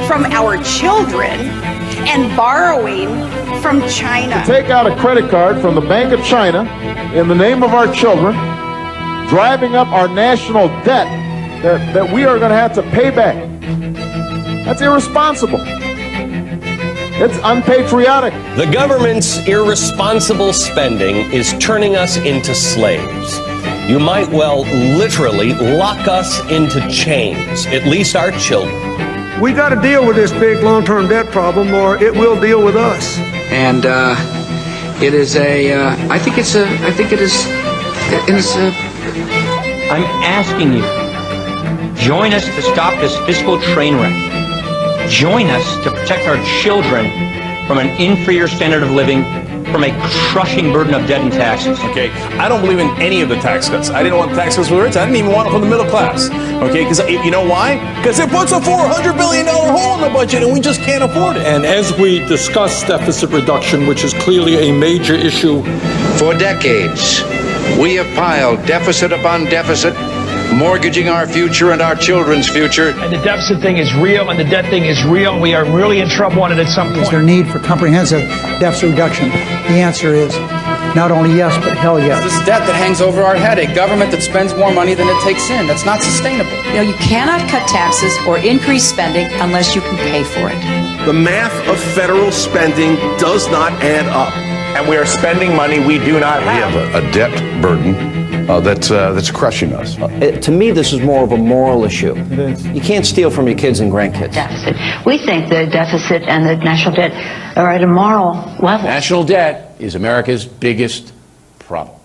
from our children and borrowing from China. To take out a credit card from the Bank of China in the name of our children, driving up our national debt that we are going to have to pay back. That's irresponsible. It's unpatriotic. The government's irresponsible spending is turning us into slaves. You might well literally lock us into chains, at least our children. We got to deal with this big long-term debt problem, or it will deal with us. And it is I think it is. I'm asking you, join us to stop this fiscal train wreck. Join us to protect our children from an inferior standard of living, from a crushing burden of debt and taxes. Okay, I don't believe in any of the tax cuts. I didn't want tax cuts for the rich. I didn't even want it for the middle class. Okay, because you know why? Because it puts a $400 billion hole in the budget and we just can't afford it. And as we discuss deficit reduction, which is clearly a major issue. For decades, we have piled deficit upon deficit, mortgaging our future and our children's future. And the deficit thing is real, and the debt thing is real. We are really in trouble on it at some point. Is there a need for comprehensive deficit reduction? The answer is not only yes, but hell yes. This debt that hangs over our head, a government that spends more money than it takes in. That's not sustainable. You know, you cannot cut taxes or increase spending unless you can pay for it. The math of federal spending does not add up. And we are spending money we do not have. We have a debt burden that's crushing us. To me, this is more of a moral issue. You can't steal from your kids and grandkids. Deficit. We think the deficit and the national debt are at a moral level. National debt is America's biggest problem.